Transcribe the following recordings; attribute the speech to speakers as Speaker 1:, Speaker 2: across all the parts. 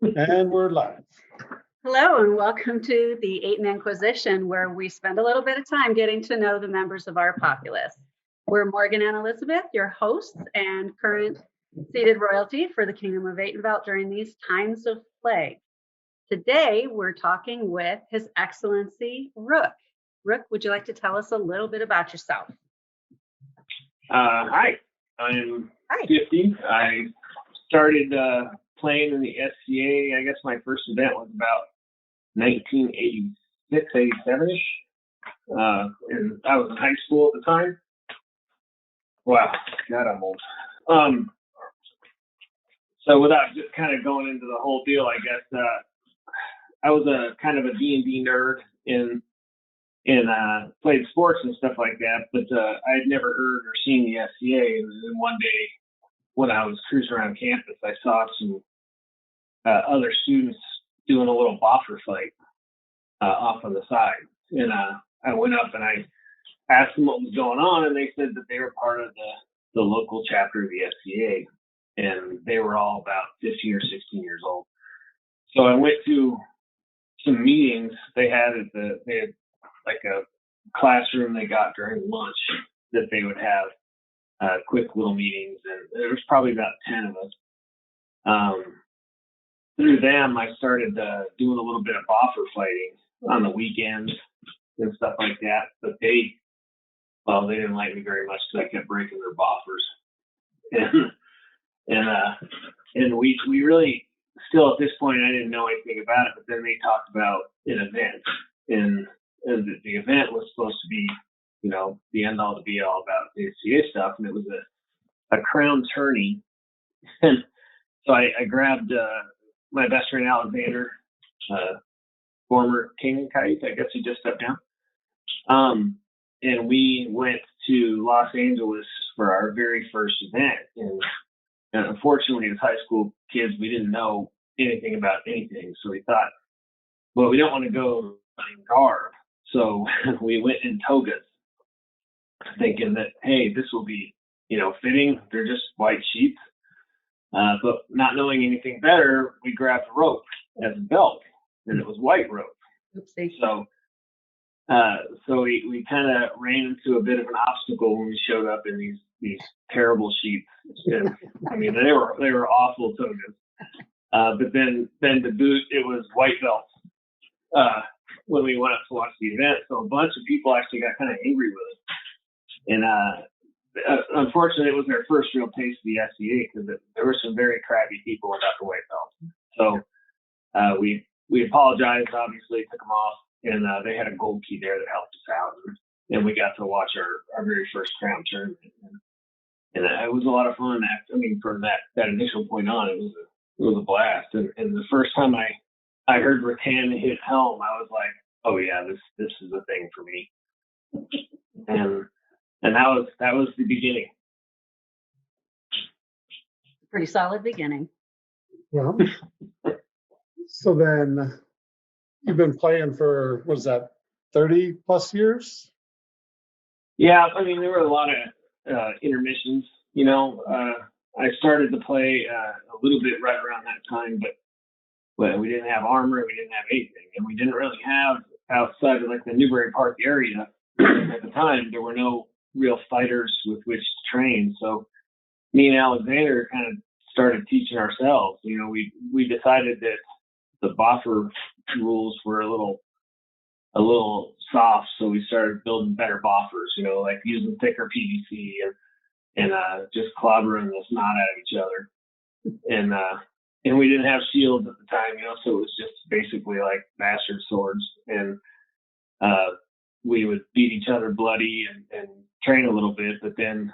Speaker 1: And we're live.
Speaker 2: Hello and welcome to the Aten Inquisition, where we spend a little bit of time getting to know the members of our populace. We're Morgan and Elizabeth, your hosts and current seated royalty for the Kingdom of Atenveldt during these times of plague. Today, we're talking with His Excellency Hrok. Hrok, would you like to tell us a little bit about yourself?
Speaker 3: Hi, I'm 50. I started playing in the SCA. I guess my first event was about 1986, 87-ish. And I was in high school at the time. Wow, God, I'm old. So without just kind of going into the whole deal, I guess I was a kind of a D&D nerd and played sports and stuff like that, but I had never heard or seen the SCA. And then one day when I was cruising around campus, I saw some other students doing a little boffer fight off on the side. And I went up and I asked them what was going on, and they said that they were part of the local chapter of the SCA, and they were all about 15 or 16 years old. So I went to some meetings they had like a classroom they got during lunch that they would have quick little meetings, and there was probably about 10 of us. Through them, I started doing a little bit of boffer fighting on the weekends and stuff like that, but they didn't like me very much because I kept breaking their boffers. And we really, still at this point, I didn't know anything about it, but then they talked about an event, and the event was supposed to be, the end all to be all about the SCA stuff, and it was a crown tourney. And so I grabbed my best friend Alexander, former King Kite, I guess he just stepped down. And we went to Los Angeles for our very first event. And unfortunately, as high school kids, we didn't know anything about anything. So we thought, well, we don't want to go in garb. So we went in togas, thinking that, hey, this will be, fitting. They're just white sheets. But not knowing anything better, we grabbed a rope as a belt, and it was white rope.
Speaker 2: Oopsie.
Speaker 3: So we kind of ran into a bit of an obstacle when we showed up in these terrible sheets. And, I mean, they were awful togas. But then to boot, it was white belts when we went up to watch the event. So a bunch of people actually got kind of angry with us. And unfortunately, it was their first real taste of the SCA because there were some very crabby people about the white belts. So we apologized, obviously, took them off, and they had a gold key there that helped us out. And we got to watch our very first crown tournament. And it was a lot of fun. I mean, from that initial point on, it was a blast. And the first time I heard Rattan hit helm, I was like, oh yeah, this is a thing for me. And that was the beginning.
Speaker 2: Pretty solid beginning.
Speaker 1: Well, so then you've been playing for, what is that, 30 plus years?
Speaker 3: Yeah, I mean, there were a lot of intermissions. I started to play a little bit right around that time, but we didn't have armor, we didn't have anything, and we didn't really have, outside of like the Newbury Park area at the time, there were no real fighters with which to train. So me and Alexander kind of started teaching ourselves. We decided that the boffer rules were a little soft, so we started building better boffers, like using thicker PVC and just clobbering the snot out of each other. And we didn't have shields at the time, so it was just basically like bastard swords. And we would beat each other bloody and train a little bit, but then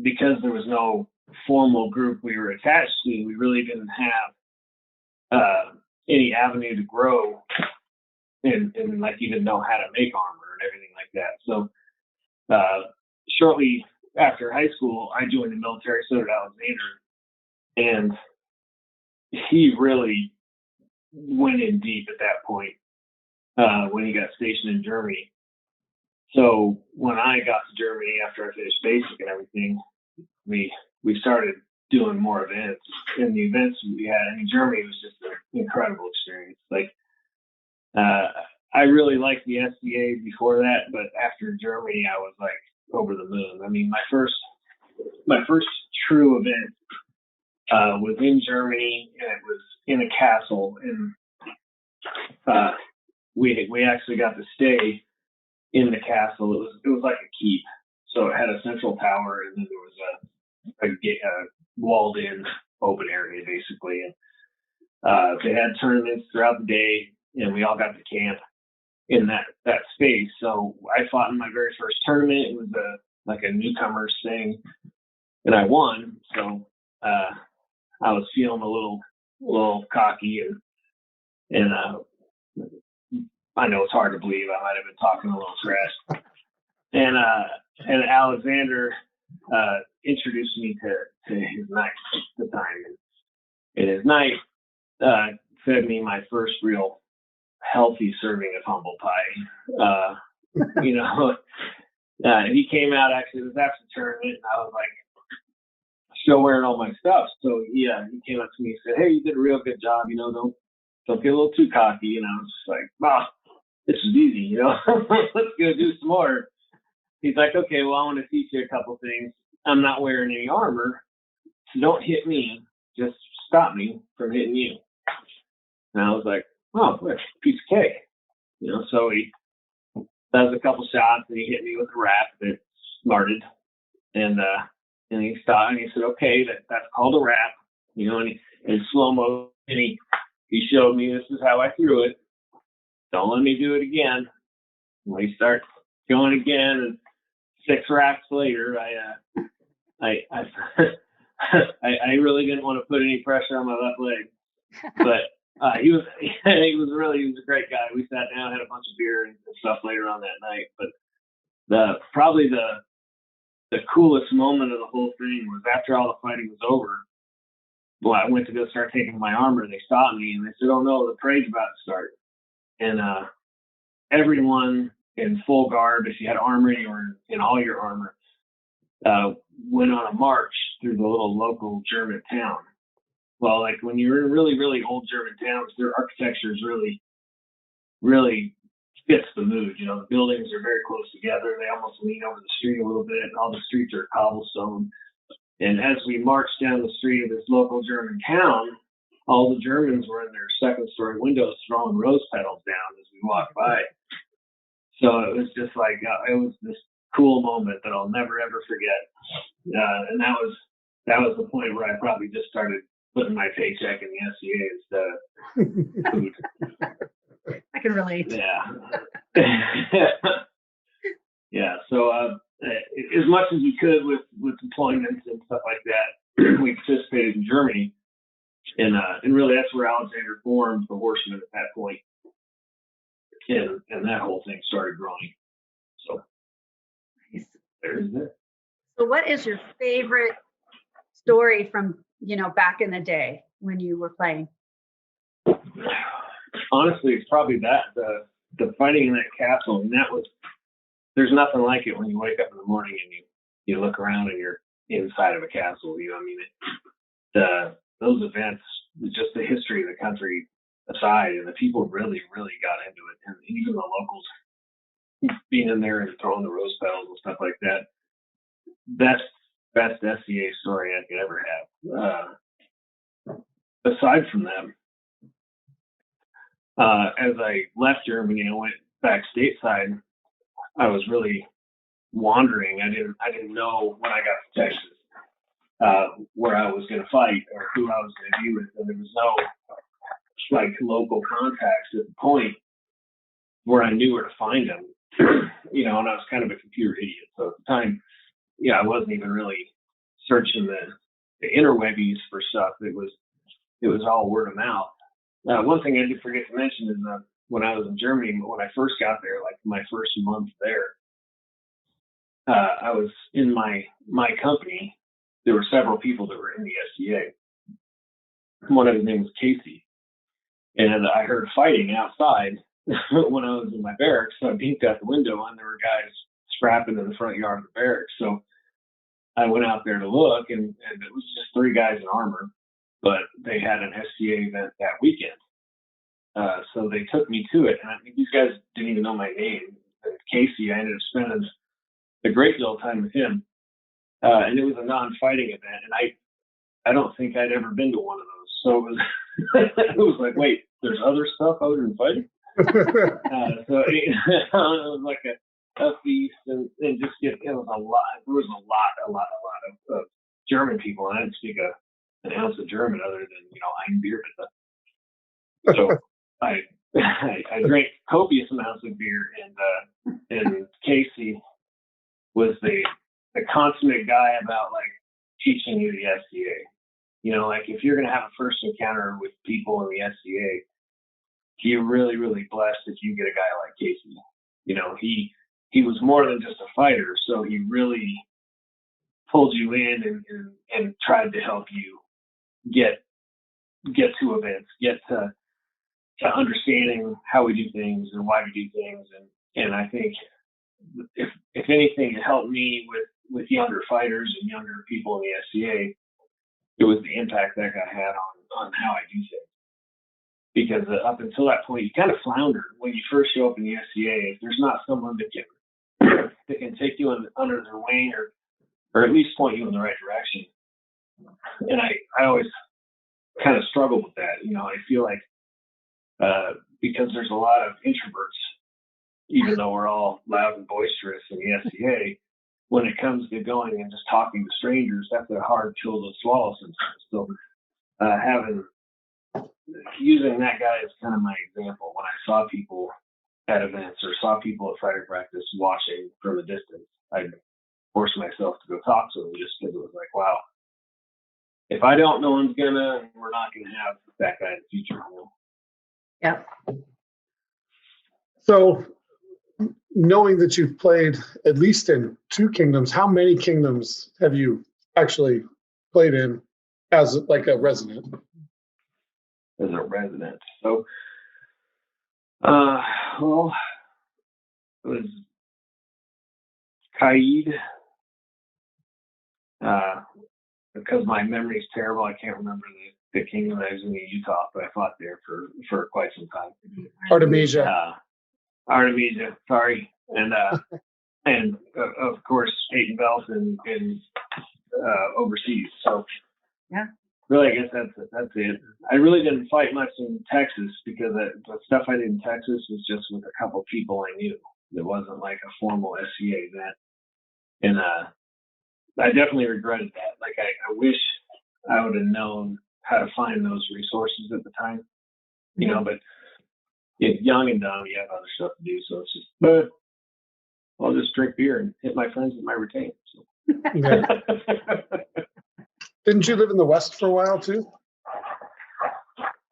Speaker 3: because there was no formal group we were attached to, we really didn't have any avenue to grow and like even know how to make armor and everything like that. So shortly after high school, I joined the military, so did Alexander, and he really went in deep at that point when he got stationed in Germany. So when I got to Germany after I finished basic and everything, we started doing more events. And the events we had in Germany was just an incredible experience. Like, I really liked the SCA before that, but after Germany, I was like over the moon. I mean, my first true event was in Germany, and it was in a castle, and we actually got to stay in the castle. It was like a keep, so it had a central tower, and then there was a walled in open area basically, and they had tournaments throughout the day, and we all got to camp in that space. So I fought in my very first tournament. It was like a newcomers thing, and I won. So I was feeling a little cocky, and I know it's hard to believe I might have been talking a little trash. And Alexander introduced me to his knight at the time, and his knight fed me my first real healthy serving of humble pie. He came out, actually, it was after the tournament, and I was like, still wearing all my stuff. So he came up to me and said, "Hey, you did a real good job, don't get a little too cocky." And I was just like, "Wow, this is easy, let's go do some more." He's like, "Okay, well, I want to teach you a couple things. I'm not wearing any armor, so don't hit me, just stop me from hitting you." And I was like, "Oh, what a piece of cake." So he does a couple shots, and he hit me with a wrap that smarted, and he stopped, and he said, "Okay, that's called a wrap," and in slow mo, and he showed me, "This is how I threw it. Don't let me do it again." When he starts going again, and 6 wraps later, I really didn't want to put any pressure on my left leg, but he was a great guy. We sat down, had a bunch of beer and stuff later on that night. But probably the coolest moment of the whole thing was after all the fighting was over. Well, I went to go start taking my armor, and they stopped me, and they said, "Oh no, the parade's about to start." And everyone in full garb, if you had armor or in all your armor, went on a march through the little local German town. Well, like when you're in really, really old German towns, their architecture is really, really fits the mood. The buildings are very close together. They almost lean over the street a little bit, and all the streets are cobblestone. And as we marched down the street of this local German town, all the Germans were in their second-story windows throwing rose petals down as we walked by. So it was just like, it was this cool moment that I'll never, ever forget. And that was the point where I probably just started putting my paycheck in the SCA instead of food.
Speaker 2: I can relate.
Speaker 3: Yeah. Yeah. So as much as we could with deployments and stuff like that, we participated in Germany, and really that's where Alexander formed the Horsemen at that point, and that whole thing started growing. So
Speaker 2: Nice.
Speaker 3: there's it.
Speaker 2: So what is your favorite story from back in the day when you were playing?
Speaker 3: Honestly, it's probably the fighting in that castle, and there's nothing like it when you wake up in the morning and you look around and you're inside of a castle. Those events, just the history of the country aside, and the people really, really got into it, and even the locals being in there and throwing the rose petals and stuff like that. That's best SCA story I could ever have. Aside from that, as I left Germany and went back stateside, I was really wandering. I didn't know when I got to Texas where I was going to fight or who I was going to be with, and there was no local contacts at the point where I knew where to find them. And I was kind of a computer idiot, so at the time, I wasn't even really searching the interwebbies for stuff. It was all word of mouth. One thing I did forget to mention is when I was in Germany, when I first got there, like my first month there, I was in my company. There were several people that were in the SCA. One of his name was Casey, and I heard fighting outside when I was in my barracks. So I peeked out the window, and there were guys scrapping in the front yard of the barracks. So I went out there to look, and it was just 3 guys in armor, but they had an SCA event that weekend. So they took me to it, and I think these guys didn't even know my name. And Casey, I ended up spending a great deal of time with him, and it was a non-fighting event, and I don't think I'd ever been to one of those. So it was it was like, wait, there's other stuff other than fighting. So it was like a feast, and just it was a lot. There was a lot of German people, and I didn't speak an ounce of German other than ein Bier. So I drank copious amounts of beer, and Casey was the consummate guy about like teaching you the SCA. Like if you're gonna have a first encounter with people in the SCA, you're really, really blessed if you get a guy like Casey. He was more than just a fighter, so he really pulled you in and tried to help you get to events, get to understanding how we do things and why we do things. And I think if anything, it helped me with younger fighters and younger people in the SCA. It was the impact that guy had on how I do things. Because up until that point, you kind of flounder when you first show up in the SCA. If there's not someone that can take you under their wing or at least point you in the right direction. And I always kind of struggle with that. I feel like because there's a lot of introverts, even though we're all loud and boisterous in the SCA, when it comes to going and just talking to strangers, that's a hard pill to swallow sometimes. So using that guy as kind of my example, when I saw people at events or saw people at fighter practice watching from a distance, I'd force myself to go talk to them just because it was like, wow, if I don't, no one's gonna, and we're not gonna have that guy in the future.
Speaker 2: Yeah.
Speaker 1: So, knowing that you've played at least in 2 kingdoms, how many kingdoms have you actually played in as like a resident?
Speaker 3: As a resident. So, well, it was Kaid. Because my memory is terrible, I can't remember the kingdom that was in Utah, but I fought there for quite some time.
Speaker 1: Artemisia.
Speaker 3: Artemisia, sorry. And of course, Atenveldt and overseas. So,
Speaker 2: yeah.
Speaker 3: Really, I guess that's it. I really didn't fight much in Texas because the stuff I did in Texas was just with a couple of people I knew. It wasn't like a formal SCA event. And I definitely regretted that. Like, I wish I would have known how to find those resources at the time. But young and dumb, you have other stuff to do. So it's just, but I'll just drink beer and hit my friends with my retain. So.
Speaker 1: Yeah. Didn't you live in the West for a while too?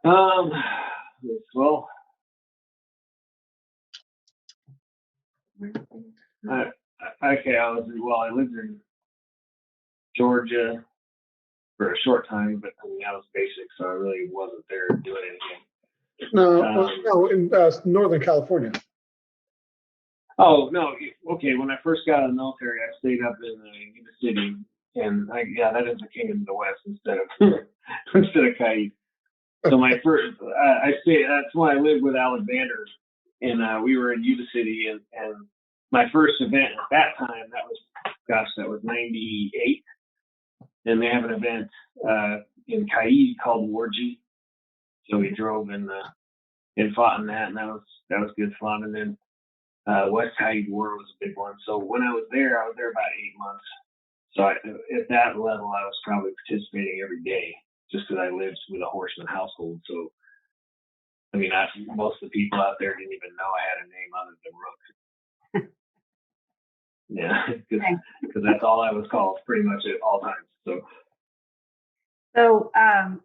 Speaker 3: Well, I lived in Georgia for a short time, but I was basic, so I really wasn't there doing anything.
Speaker 1: No, in Northern California.
Speaker 3: Oh, no. Okay, when I first got out of the military, I stayed up in the city, and that is the kingdom of the West instead of Kaid. So my first, that's when I lived with Alexander, and we were in Yuba City, and my first event at that time, that was 98, and they have an event in Kaid called Warji. So we drove and fought in that, and that was good fun. And then West Kaid War was a big one. So when I was there about 8 months. So at that level, I was probably participating every day, just because I lived with a horseman household. So, I mean, most of the people out there didn't even know I had a name other than Hrok. Yeah, because that's all I was called pretty much at all times.
Speaker 2: So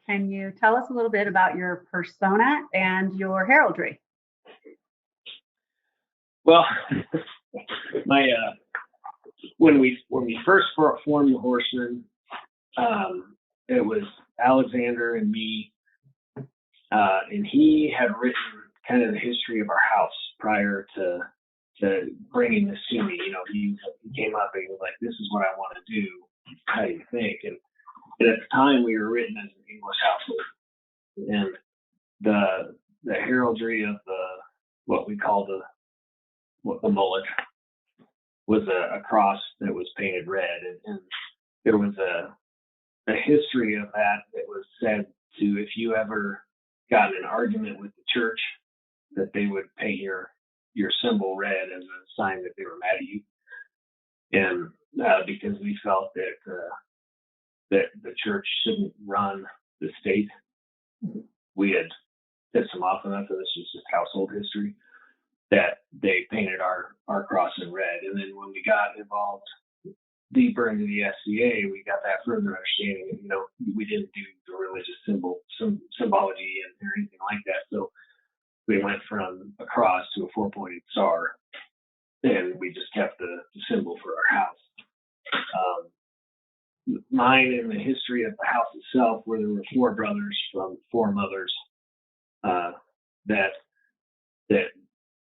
Speaker 2: can you tell us a little bit about your persona and your heraldry?
Speaker 3: Well, when we first formed the Horsemen, it was Alexander and me, and he had written kind of the history of our house prior to bringing this to me. He came up and he was like, "This is what I want to do. How do you think?" And at the time, we were written as an English household, and the heraldry of what we call the mullet was a cross that was painted red, and there was a history of that was said to, if you ever got in an argument with the church, that they would paint your symbol red as a sign that they were mad at you. And because we felt that the church shouldn't run the state, we had pissed them off enough, and this was just household history, that they painted our cross in red. And then when we got involved deeper into the SCA, we got that further understanding that, you know, we didn't do the religious symbology and anything like that. So we went from a cross to a 4-pointed star, and we just kept the symbol for our house. Mine, in the history of the house itself, where there were 4 brothers from 4 mothers that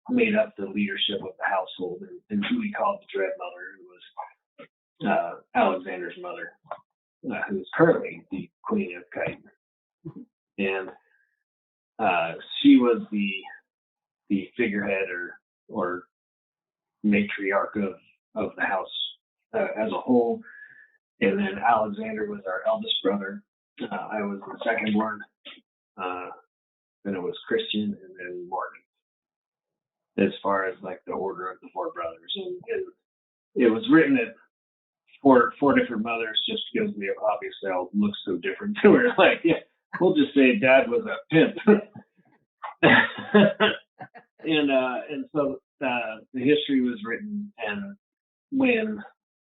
Speaker 3: made up the leadership of the household, and who we called the Dread Mother, who was Alexander's mother, who is currently the Queen of Khitan. And she was the figurehead or matriarch of the house as a whole. And then Alexander was our eldest brother. I was the second born. Then it was Christian, and then Morgan, as far as like the order of the 4 brothers. And it was written at four different mothers, just because we obviously all look so different. So we're like, yeah, we'll just say Dad was a pimp. And so the history was written, and when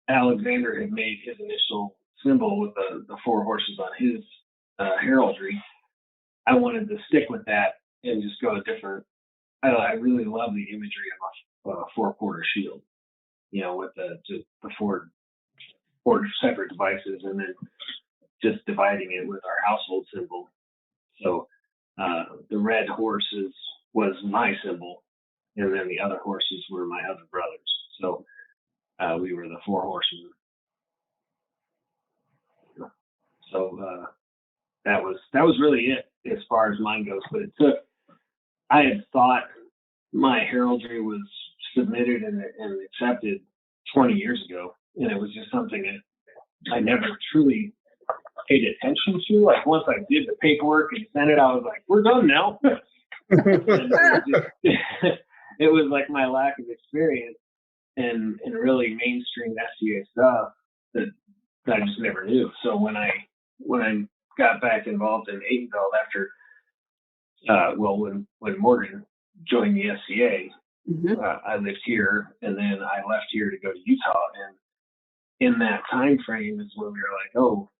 Speaker 3: Alexander had made his initial symbol with the 4 horses on his heraldry, I wanted to stick with that and just go a different. I really love the imagery of a 4-quarter shield, you know, with the 4 separate devices, and then just dividing it with our household symbol. So the red horses was my symbol, and then the other horses were my other brothers. So we were the 4 horsemen. So that was really it as far as mine goes. But I had thought my heraldry was submitted and accepted 20 years ago, and it was just something that I never truly paid attention to. Like, once I did the paperwork and sent it, I was like, we're done now. It was like my lack of experience and really mainstream SCA stuff that I just never knew. So when I got back involved in Atenveldt after, when Morgan joined the SCA, I lived here, and then I left here to go to Utah. And in that time frame is when we were like, oh,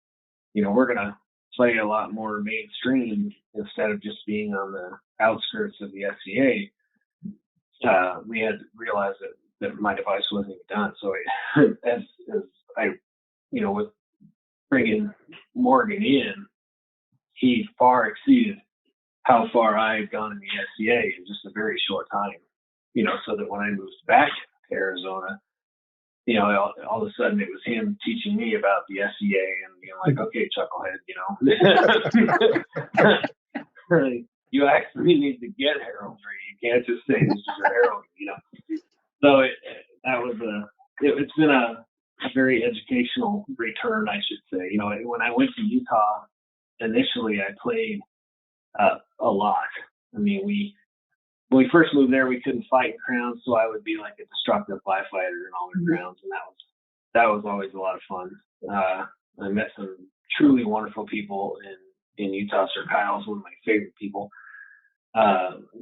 Speaker 3: you know, we're gonna play a lot more mainstream instead of just being on the outskirts of the SCA. We had to realize that my device wasn't even done. So as I, you know, with bringing Morgan in, he far exceeded how far I had gone in the SCA in just a very short time. You know, so that when I moved back to Arizona, you know, all of a sudden it was him teaching me about the SCA and being like, okay, chucklehead, you know, you actually need to get heraldry. You can't just say this is your heraldry, you know. So it's been a very educational return, I should say. You know, when I went to Utah, initially I played a lot. I mean, when we first moved there, we couldn't fight in crowns, so I would be like a destructive fly fighter in all their crowns, and that was always a lot of fun. I met some truly wonderful people in Utah. Sir Kyle's one of my favorite people.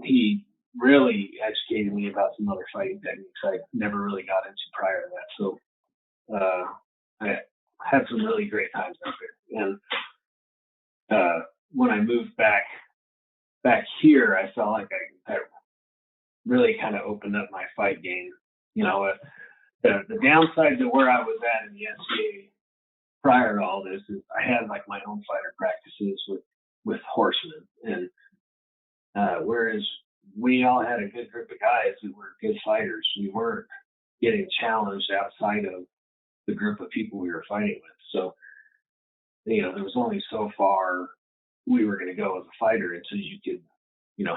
Speaker 3: He really educated me about some other fighting techniques I never really got into prior to that. So I had some really great times out there. And when I moved back here, I felt like I really kind of opened up my fight game. You know, the downside to where I was at in the SCA prior to all this is I had like my own fighter practices with horsemen, and whereas we all had a good group of guys who were good fighters, we weren't getting challenged outside of the group of people we were fighting with. So, you know, there was only so far we were going to go as a fighter until you could,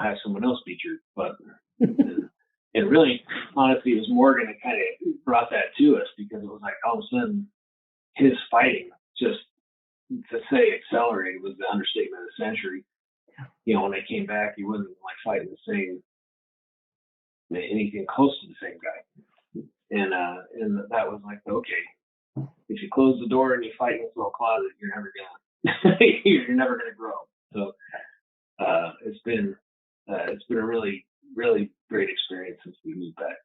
Speaker 3: have someone else beat your butt. And really, honestly, it was Morgan that kind of brought that to us, because it was like all of a sudden his fighting, just to say accelerated was the understatement of the century. When they came back, he wasn't like fighting the same, anything close to the same guy. And that was like, okay, if you close the door and you fight in this little closet, you're never gonna grow. So it's been a really, really great experience since we moved back.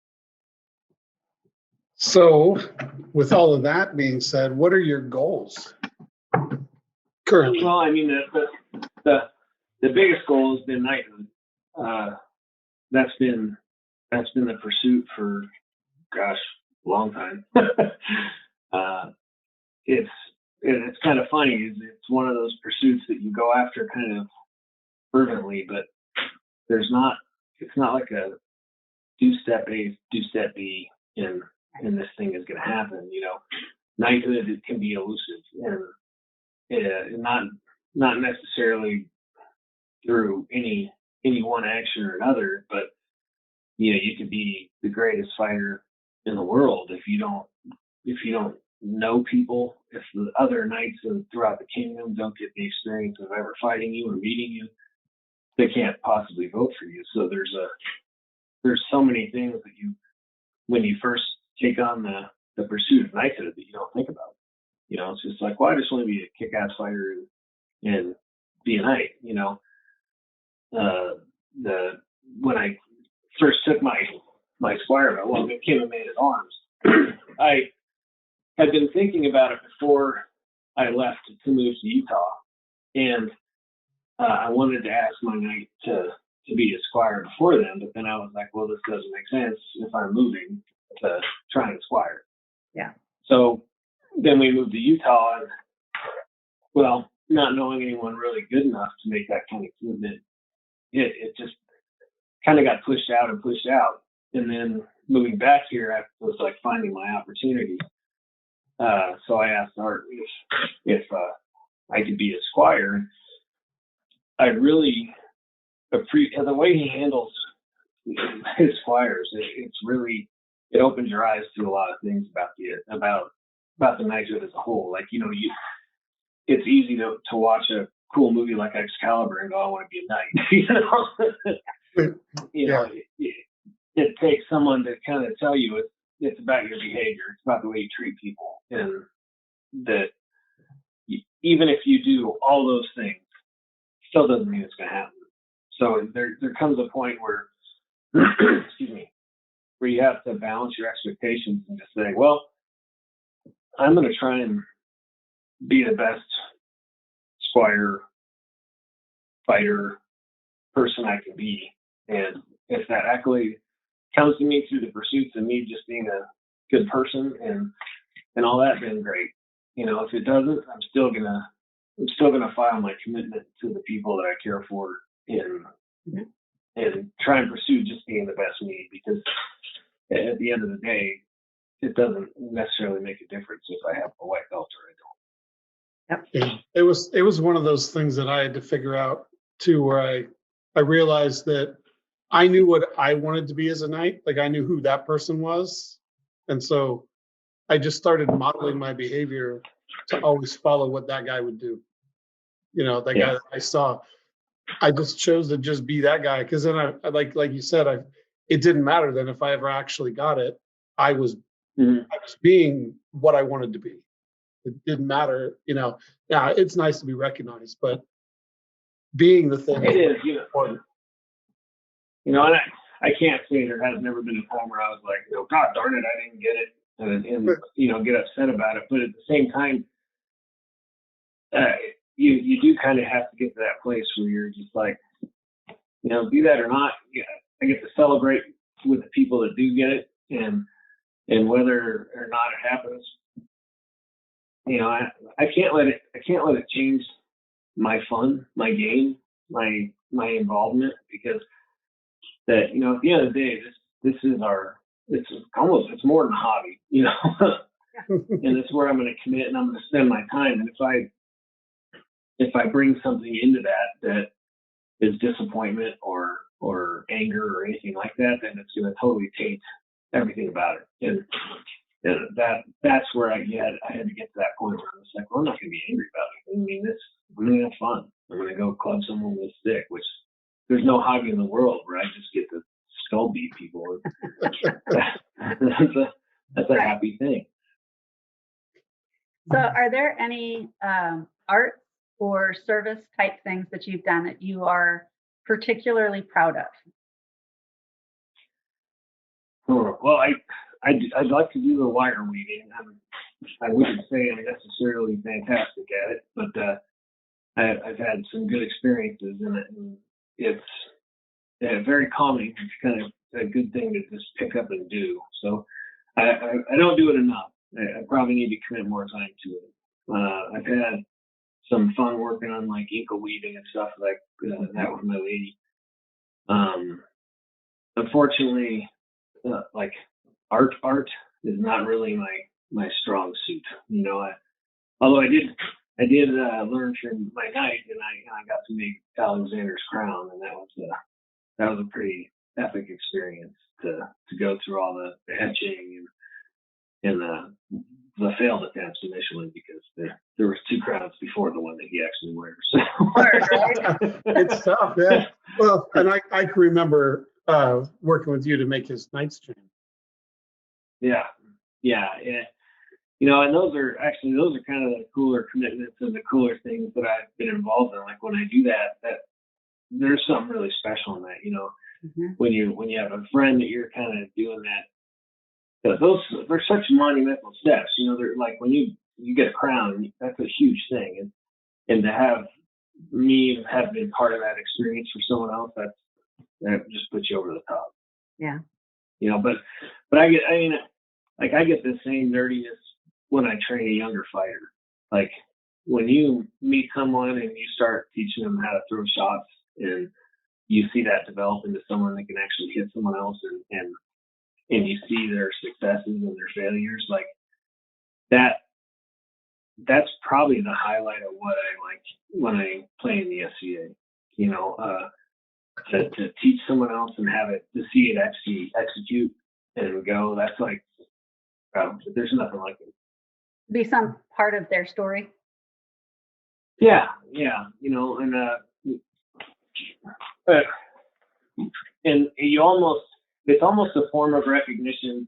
Speaker 1: So, with all of that being said, what are your goals currently?
Speaker 3: Well, I mean, the biggest goal has been knighthood. That's been the pursuit for, gosh, a long time. It's kind of funny. It's one of those pursuits that you go after kind of fervently, but it's not like a do step A, do step B, and this thing is going to happen. Knighthood, it can be elusive, and not necessarily through any one action or another, but you could be the greatest fighter in the world if you don't know people, if the other knights throughout the kingdom don't get the experience of ever fighting you or meeting you, they can't possibly vote for you. So there's so many things that when you first take on the pursuit of knighthood, that you don't think about. It's just like, well, I just want to be a kick-ass fighter and be a knight. When I first took my squire vote, well, I became a man-at-arms. I had been thinking about it before I left to move to Utah, and I wanted to ask my knight to be a squire before then, but then I was like, well, this doesn't make sense if I'm moving to try and squire.
Speaker 2: Yeah.
Speaker 3: So then we moved to Utah, and well, not knowing anyone really good enough to make that kind of commitment, it just kind of got pushed out. And then moving back here, I was like finding my opportunity. So I asked Art if I could be a squire. I really appreciate the way he handles his squires. It opens your eyes to a lot of things about the knighthood as a whole. Like, it's easy to watch a cool movie like Excalibur and go, I want to be a knight. It takes someone to kind of tell you it's about your behavior, it's about the way you treat people, and that even if you do all those things, still doesn't mean it's going to happen. So there comes a point where, excuse me, where you have to balance your expectations and just say, well, I'm going to try and be the best squire, fighter, person I can be. And if that accolade comes to me through the pursuits of me just being a good person and all that, then great. If it doesn't, I'm still gonna file my commitment to the people that I care for and try and pursue just being the best me, because at the end of the day, it doesn't necessarily make a difference if I have a white belt or I don't.
Speaker 2: Yep.
Speaker 1: Yeah, it was one of those things that I had to figure out too, where I realized that I knew what I wanted to be as a knight. Like, I knew who that person was. And so I just started modeling my behavior to always follow what that guy would do. That guy that I saw, I just chose to just be that guy. Cause then I like you said, it didn't matter then if I ever actually got it. I was being what I wanted to be. It didn't matter, Yeah, it's nice to be recognized, but being the thing
Speaker 3: it is
Speaker 1: important.
Speaker 3: And I can't say there has never been a time where I was like, God darn it, I didn't get it, and get upset about it. But at the same time, you do kind of have to get to that place where you're just like, be that or not, I get to celebrate with the people that do get it, and whether or not it happens, I can't let it change my fun, my game, my involvement, because that, at the end of the day, this is it's more than a hobby, and it's where I'm going to commit and I'm going to spend my time. And if I bring something into that is disappointment or anger or anything like that, then it's going to totally taint everything about it. And that's where I had to get to that point where I was like, well, I'm not going to be angry about it. I mean, I'm going to have fun. I'm going to go club someone with a stick, which there's no hobby in the world where I just get to skull beat people. That's a happy thing.
Speaker 2: So are there any art or service type things that you've done that you are particularly proud of?
Speaker 3: Well, I'd like to do the wire weaving. I wouldn't say I'm necessarily fantastic at it, but I've had some good experiences in it, and it's very calming. It's kind of a good thing to just pick up and do. So I don't do it enough. I probably need to commit more time to it. I've had some fun working on like ankle weaving and stuff like that with my lady. Unfortunately, like art is not really my strong suit. You know, although I did learn from my knight, and I got to make Alexander's crown, and that was a pretty epic experience to go through all the etching and the failed attempts initially, because there was 2 crowns before the one that he actually wears.
Speaker 1: It's tough, yeah. Well, and I can remember working with you to make his knight's chain.
Speaker 3: Yeah. You know, and those are kind of the cooler commitments and the cooler things that I've been involved in. Like when I do that there's something really special in that. You know, when you have a friend that you're kind of doing that. They're such monumental steps. You know, they're like when you get a crown, that's a huge thing, and to have been part of that experience for someone else, that just puts you over the top.
Speaker 2: Yeah.
Speaker 3: You know, but I get the same nerdiness when I train a younger fighter. Like when you meet someone and you start teaching them how to throw shots, and you see that develop into someone that can actually hit someone else, and you see their successes and their failures, like that's probably the highlight of what I like when I play in the SCA. You know, to teach someone else and to see it execute and go, that's like, there's nothing like it.
Speaker 2: Be some part of their story.
Speaker 3: Yeah, you know, and it's almost a form of recognition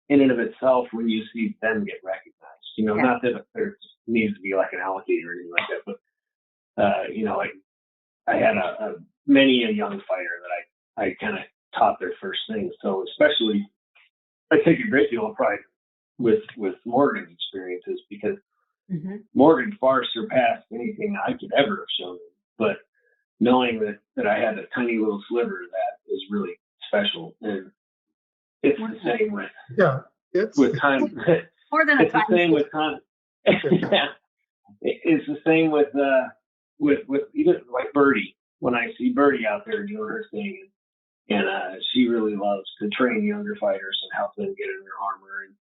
Speaker 3: in and of itself when you see them get recognized. You know, not that there needs to be like an allocator or anything like that, but you know, I had many a young fighter that I kind of taught their first thing. So especially, I take a great deal of pride with Morgan's experiences, because Morgan far surpassed anything I could ever have shown him. But knowing that I had a tiny little sliver of that is really special. And it's the same with time.
Speaker 2: More than
Speaker 3: it's the same with time. Yeah, it's the same with even like Birdie. When I see Birdie out there doing her thing, and she really loves to train younger fighters and help them get in their armor, and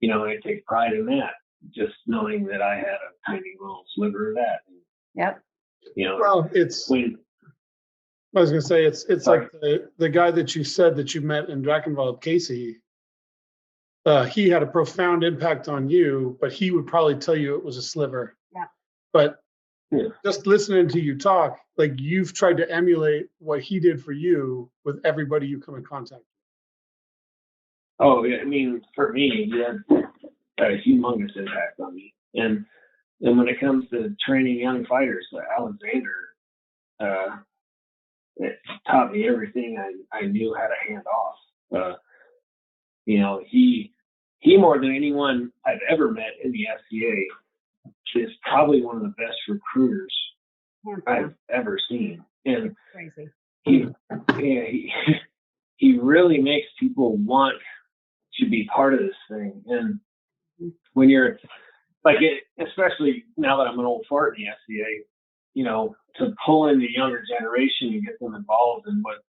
Speaker 3: you know, I take pride in that. Just knowing that I had a tiny little sliver of that.
Speaker 2: Yep.
Speaker 3: You know,
Speaker 1: well, I was going to say, it's like the guy that you said that you met in Drakenwald, Casey. He had a profound impact on you, but he would probably tell you it was a sliver.
Speaker 2: Yeah.
Speaker 1: But just listening to you talk, like you've tried to emulate what he did for you with everybody you come in contact with.
Speaker 3: Oh, yeah. I mean, for me, he had a humongous impact on me. And when it comes to training young fighters, Alexander, it taught me everything I knew how to hand off. You know, he more than anyone I've ever met in the FCA is probably one of the best recruiters I've ever seen. And
Speaker 2: crazy.
Speaker 3: He really makes people want to be part of this thing. And when you're like, especially now that I'm an old fart in the FCA, you know, to pull in the younger generation and get them involved in what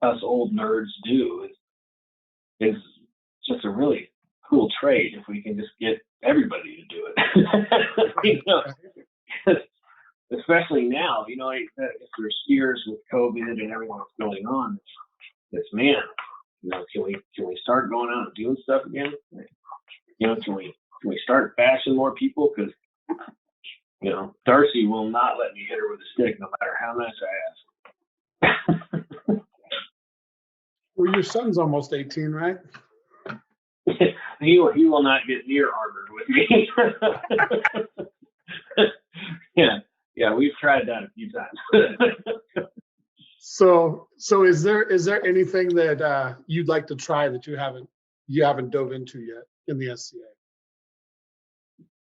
Speaker 3: us old nerds do is just a really cool trade if we can just get everybody to do it. You know, especially now, if there's fears with COVID and everything that's going on, it's man, can we start going out and doing stuff again? Can we start bashing more people? Because Darcy will not let me hit her with a stick, no matter how nice I ask.
Speaker 1: Well, your son's almost 18, right?
Speaker 3: He will not get near armored with me. Yeah, we've tried that a few times.
Speaker 1: So is there anything that you'd like to try that you haven't dove into yet in the SCA?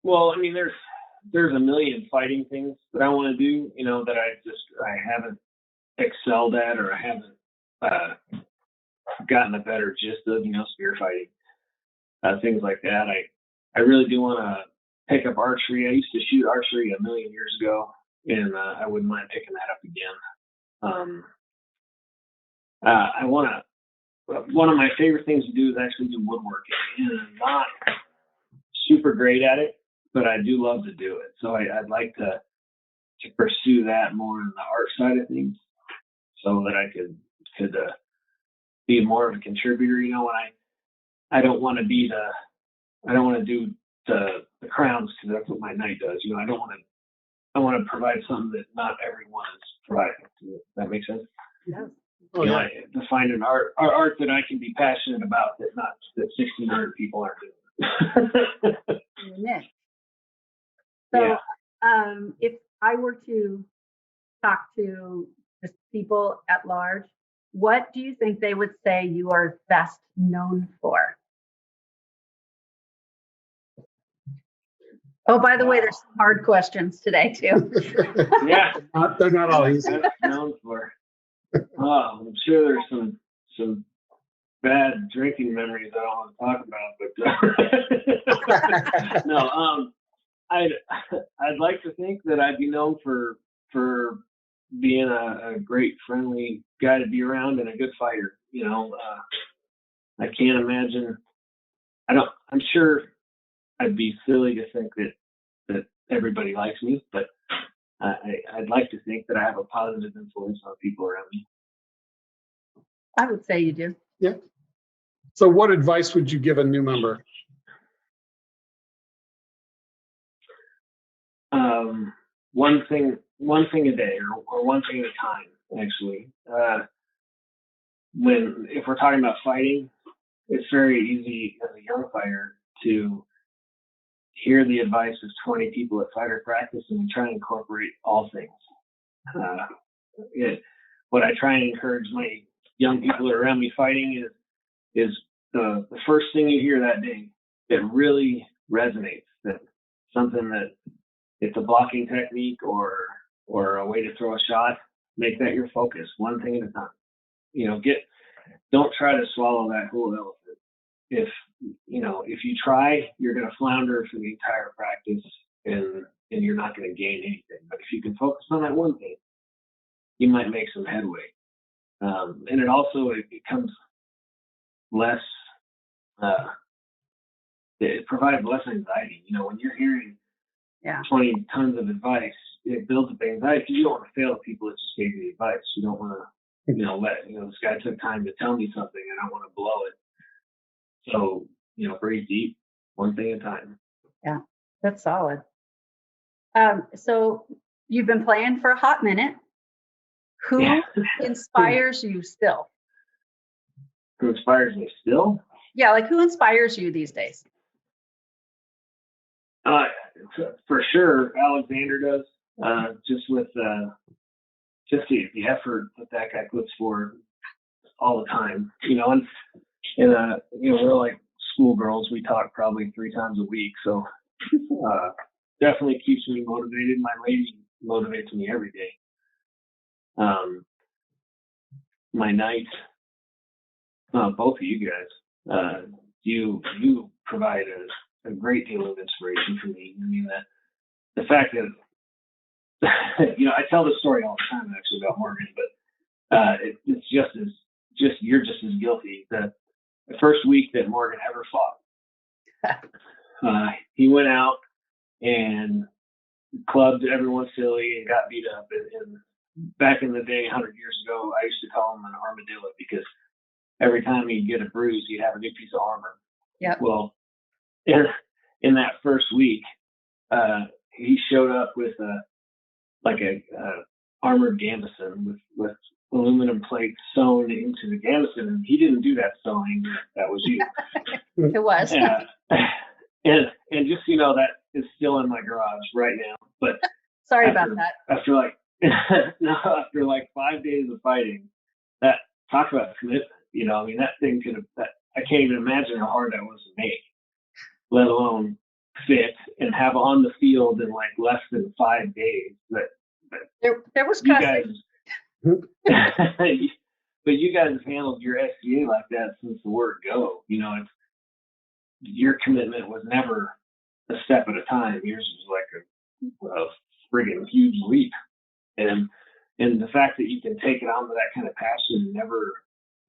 Speaker 3: Well, I mean, there's a million fighting things that I want to do, that I haven't excelled at, or I haven't gotten a better gist of, spear fighting, things like that. I really do want to pick up archery. I used to shoot archery a million years ago, and I wouldn't mind picking that up again. I want to. One of my favorite things to do is actually do woodworking, and I'm not super great at it, but I do love to do it. So I'd like to pursue that more on the art side of things, so that I could be more of a contributor. I don't want to do the crowns, because that's what my knight does. I want to provide something that not everyone is providing. Does that make sense?
Speaker 2: Yes.
Speaker 3: To find an art that I can be passionate about that 1,600 people aren't doing.
Speaker 2: Nick. So,
Speaker 3: Yeah.
Speaker 2: if I were to talk to just people at large, what do you think they would say you are best known for? Oh, by the way, there's some hard questions today too.
Speaker 3: Yeah.
Speaker 1: They're not all easy.
Speaker 3: That's known for. I'm sure there's some bad drinking memories I don't want to talk about, but no. I'd like to think that I'd be known for being a great, friendly guy to be around and a good fighter. I can't imagine. I'm sure I'd be silly to think that everybody likes me, but I'd like to think that I have a positive influence on people around me.
Speaker 2: I would say you do.
Speaker 1: Yeah. So what advice would you give a new member? One thing a day, or one thing at a time, actually. If we're talking about fighting, it's very easy as a young fighter to hear the advice of 20 people at fighter practice and try and incorporate all things. What I try and encourage my young people around me fighting is the first thing you hear that day that really resonates, that something that it's a blocking technique or a way to throw a shot, make that your focus, one thing at a time. Don't try to swallow that whole elephant. If you try, you're going to flounder for the entire practice, and you're not going to gain anything. But if you can focus on that one thing, you might make some headway. And it becomes less, it provides less anxiety. When you're hearing 20 tons of advice, it builds up anxiety, because you don't want to fail people that just gave you the advice. You don't want to, this guy took time to tell me something, and I want to blow it. So, breathe deep, one thing at a time.
Speaker 2: Yeah, that's solid. So you've been playing for a hot minute. Who inspires you still?
Speaker 3: Who inspires me still?
Speaker 2: Yeah, like who inspires you these days?
Speaker 3: For sure, Alexander does. Just with just the effort that guy puts forward all the time. And we're like schoolgirls. We talk probably 3 times a week, so definitely keeps me motivated. My lady motivates me every day. My knight, both of you guys, you provide a great deal of inspiration for me. I mean, the fact that I tell this story all the time actually about Morgan, but it's you're just as guilty. The first week that Morgan ever fought, he went out and clubbed everyone silly and got beat up. And back in the day, 100 years ago, I used to call him an armadillo because every time he'd get a bruise, he'd have a new piece of armor.
Speaker 2: Yep.
Speaker 3: Well, in that first week, he showed up with a armored gambeson with aluminum plates sewn into the gambeson, and he didn't do that sewing. That was you.
Speaker 2: It was.
Speaker 3: And just that is still in my garage right now. But
Speaker 2: Sorry about that.
Speaker 3: After like 5 days of fighting, that talk about commitment. That thing I can't even imagine how hard that was to make, let alone fit and have on the field in like less than 5 days.
Speaker 2: There was
Speaker 3: you guys, but you guys have handled your SCA like that since the word go. Your commitment was never a step at a time. Yours was like a friggin' huge leap, and the fact that you can take it on with that kind of passion and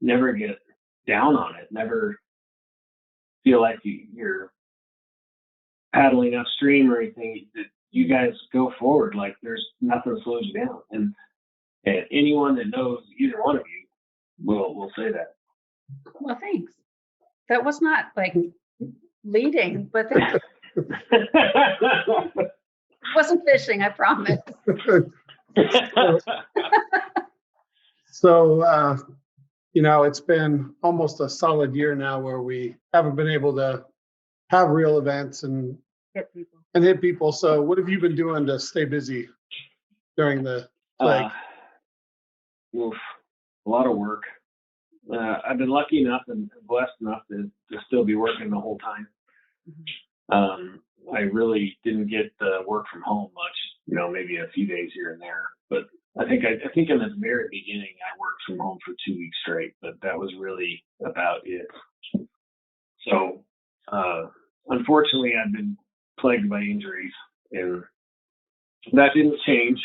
Speaker 3: never get down on it, never feel like you're paddling upstream or anything. That you guys go forward like there's nothing slows you down, and anyone that knows either one of you will say that.
Speaker 2: Well, thanks. That was not like leading, but wasn't fishing, I promise.
Speaker 1: So, it's been almost a solid year now where we haven't been able to have real events and hit people. So what have you been doing to stay busy during the plague?
Speaker 3: A lot of work. I've been lucky enough and blessed enough to still be working the whole time. I really didn't get work from home much, maybe a few days here and there. But I think in the very beginning, I worked from home for 2 weeks straight, but that was really about it. So, unfortunately, I've been plagued by injuries, and that didn't change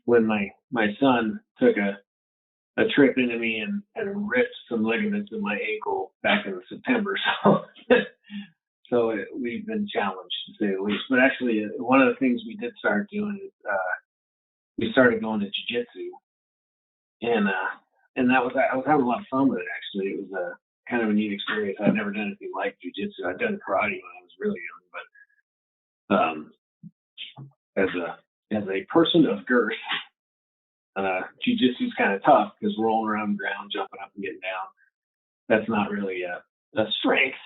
Speaker 3: when my son took a trip into me and ripped some ligaments in my ankle back in September. So we've been challenged, to say the least. But actually, one of the things we did start doing is we started going to jiu-jitsu, and I was having a lot of fun with it. Actually, it was kind of a neat experience. I'd never done anything like jiu-jitsu. I'd done karate when I was really young, but as a person of girth, jiu-jitsu is kind of tough because rolling around the ground, jumping up and getting down. That's not really a strength.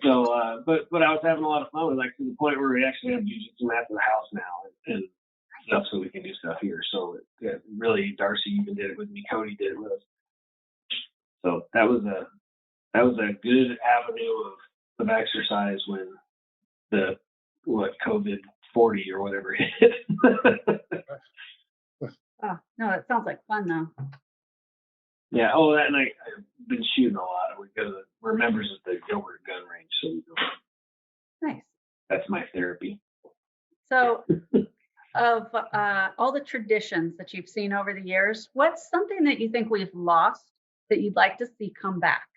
Speaker 3: So, but I was having a lot of fun, like to the point where we actually have jiu-jitsu mats in the house now and stuff, so we can do stuff here. So really, Darcy even did it with me. Cody did it with us. So that was a good avenue of exercise when the COVID 40 or whatever hit.
Speaker 2: Oh no, it sounds like fun though.
Speaker 3: Yeah. Oh, that night I've been shooting a lot. We're members of the Gilbert gun range, so we go.
Speaker 2: Nice.
Speaker 3: That's my therapy.
Speaker 2: So, of all the traditions that you've seen over the years, what's something that you think we've lost that you'd like to see come back?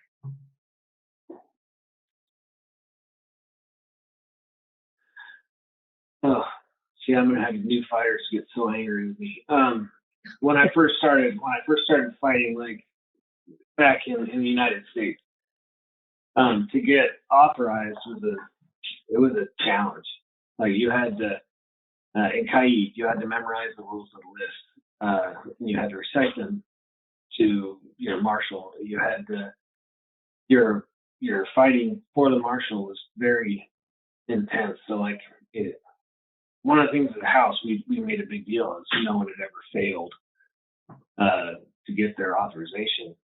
Speaker 3: Oh, see, I'm gonna have new fighters get so angry with me. When I first started fighting, like back in the United States, to get authorized was a challenge. Like you had to in Kaid, you had to memorize the rules of the list. And you had to recite them to your marshal. You had to your fighting for the marshal was very intense. So like one of the things at the house we made a big deal is no one had ever failed to get their authorization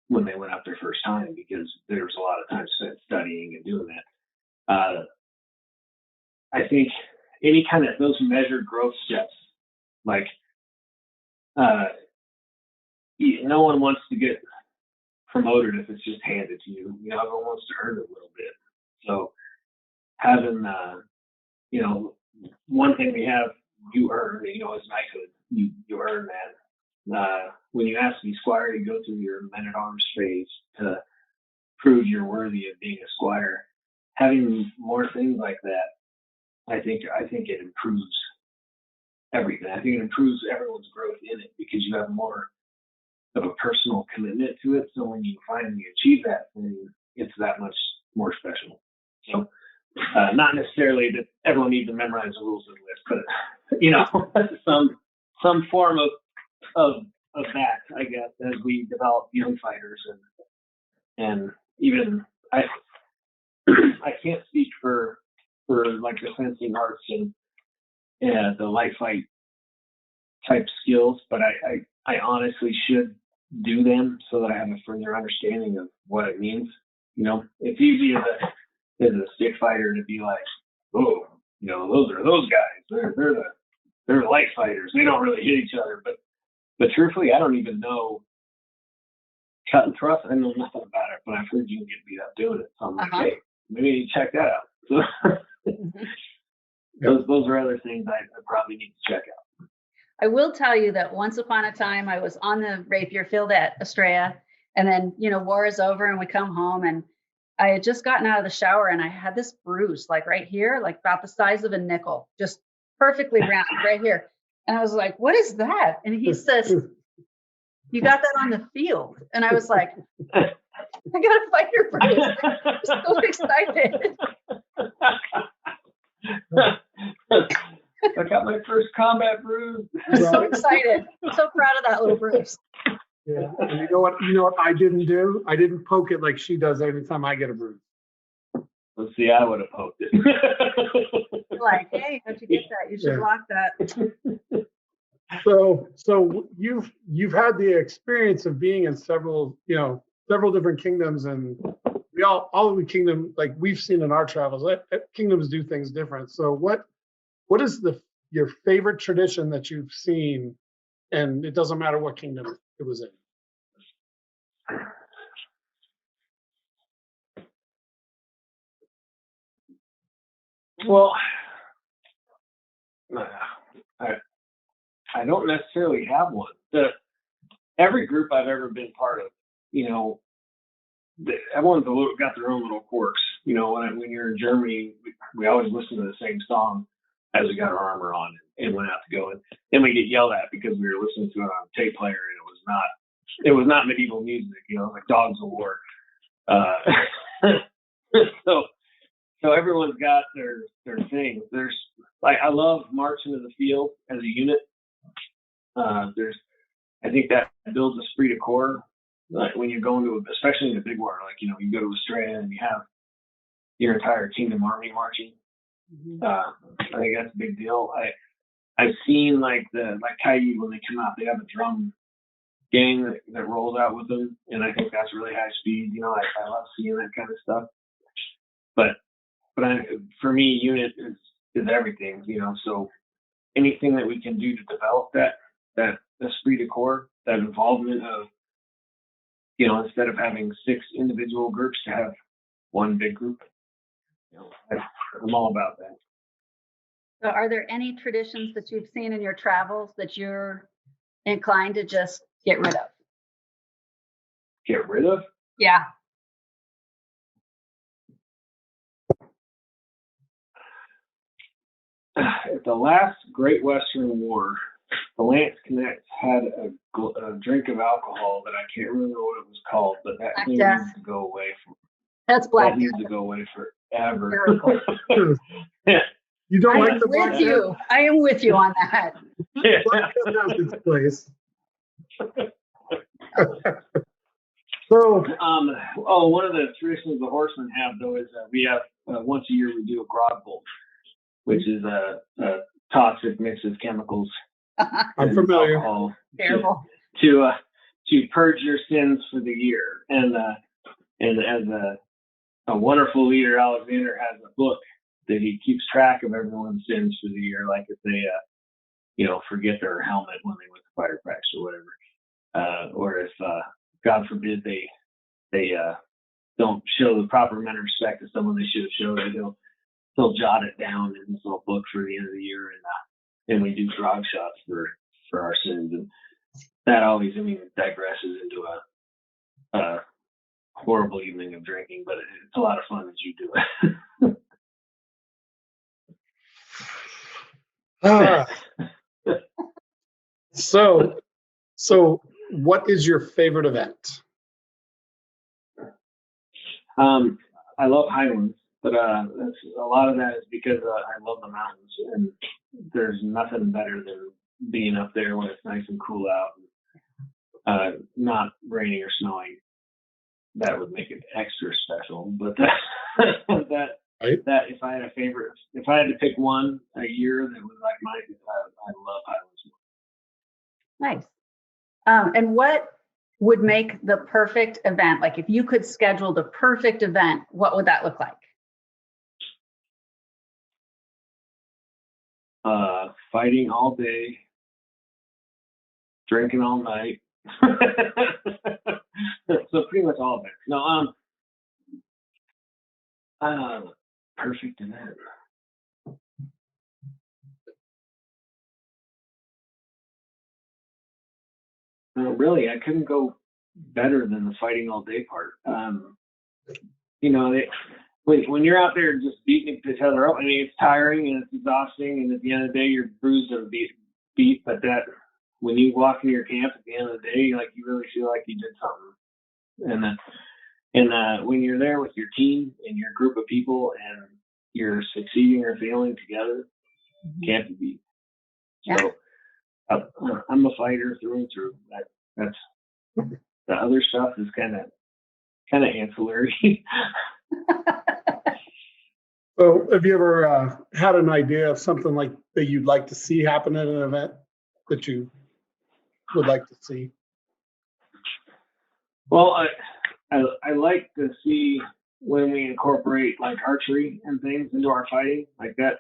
Speaker 3: when they went out their first time, because there was a lot of time spent studying and doing that. I think any kind of those measured growth steps, like no one wants to get promoted if it's just handed to you. Everyone wants to earn it a little bit. So having one thing we have, you earn, as knighthood, you earn that. When you ask to be squire, you go through your men-at-arms phase to prove you're worthy of being a squire. Having more things like that I think it improves everything. I think it improves everyone's growth in it because you have more of a personal commitment to it. So when you finally achieve that thing, it's that much more special. So not necessarily that everyone needs to memorize the rules of the list, but you know, some form of that, I guess, as we develop young fighters and even I can't speak for like the fencing arts and the light fight type skills, but I honestly should do them so that I have a further understanding of what it means. You know, it's easy as a stick fighter to be like, oh, you know, those are those guys. They're light fighters. They don't really hit each other. But truthfully, I don't even know cut and thrust. I know nothing about it, but I've heard you can get beat up doing it. So I'm like, hey, maybe you check that out. So those are other things I probably need to check out.
Speaker 2: I will tell you that once upon a time I was on the rapier field at Estrella, and then, you know, war is over and we come home, and I had just gotten out of the shower and I had this bruise like right here, like about the size of a nickel, just perfectly round right here. And I was like, what is that? And he says, you got that on the field. And I was like, I got a fighter bruise. I'm so excited.
Speaker 3: I got my first combat bruise.
Speaker 2: I'm so excited. I'm so proud of that little bruise.
Speaker 1: Yeah, and you know what I didn't do? I didn't poke it like she does every time I get a bruise.
Speaker 3: Let's see, I would have poked it.
Speaker 2: You're like, hey, how'd you get that? You should block that.
Speaker 1: So you've had the experience of being in several different kingdoms, and we all of the kingdom, like we've seen in our travels, kingdoms do things different. So what is your favorite tradition that you've seen, and it doesn't matter what kingdom it was in?
Speaker 3: Well, I don't necessarily have one. Every group I've ever been part of, you know, everyone's got their own little quirks. You know, when you're in Germany, we always listen to the same song as we got our armor on and went out to go. And then we get yelled at because we were listening to it on a tape player, and it was not medieval music, you know, like Dogs of War. So everyone's got their thing. There's like, I love marching to the field as a unit. I think that builds esprit de corps. Like when you're going to, especially in a big war, like, you know, you go to Estrella and you have your entire kingdom army marching. I think that's a big deal. I've seen like Kai when they come out, they have a drum gang that rolls out with them, and I think that's really high speed. You know, I love seeing that kind of stuff. But for me, unit is everything. You know, so anything that we can do to develop that esprit de corps, that involvement of, you know, instead of having 6 individual groups, to have one big group. You know, I'm all about that.
Speaker 2: So are there any traditions that you've seen in your travels that you're inclined to just get rid of?
Speaker 3: Get rid of?
Speaker 2: Yeah.
Speaker 3: At the last Great Western War, the Lance Connects had a drink of alcohol that I can't remember what it was called, but that thing needs to go away.
Speaker 2: That's Black
Speaker 3: That needs to go away forever.
Speaker 1: Yeah. You don't like the
Speaker 2: Black with you. I am with you on that.
Speaker 1: Black has its place. So,
Speaker 3: one of the traditions the horsemen have, though, is we have once a year we do a grog bowl, which is a toxic mix of chemicals.
Speaker 1: I'm familiar.
Speaker 3: Alcohol
Speaker 2: Terrible.
Speaker 3: To purge your sins for the year, and as a wonderful leader, Alexander has a book that he keeps track of everyone's sins for the year, like if they forget their helmet when they went to fighter practice or whatever, or if God forbid they don't show the proper amount of respect to someone they should have showed it, he'll jot it down in this little book for the end of the year, and we do grog shots for our sins, and that always, digresses into a horrible evening of drinking, but it's a lot of fun as you do it.
Speaker 1: Ah, so what is your favorite event?
Speaker 3: I love Highlands, but that's, a lot of that is because I love the mountains, and there's nothing better than being up there when it's nice and cool out, not raining or snowing. That would make it extra special. But that
Speaker 1: Right.
Speaker 3: that if I had a favorite, if I had to pick one a year that was like mine, I love Highlands.
Speaker 2: Nice. And what would make the perfect event? Like if you could schedule the perfect event, what would that look like?
Speaker 3: Fighting all day, drinking all night. So pretty much all of it. No, perfect event. Really, I couldn't go better than the fighting all day part. You know, when you're out there just beating each other up, I mean, it's tiring and it's exhausting, and at the end of the day, you're bruised and beat. But that when you walk into your camp at the end of the day, like you really feel like you did something. And when you're there with your team and your group of people, and you're succeeding or failing together, can't be beat.
Speaker 2: Yeah.
Speaker 3: So I'm a fighter through and through. That's the other stuff is kind of ancillary.
Speaker 1: So have you ever had an idea of something like that you'd like to see happen at an event that you would like to see?
Speaker 3: Well, I like to see when we incorporate like archery and things into our fighting like that.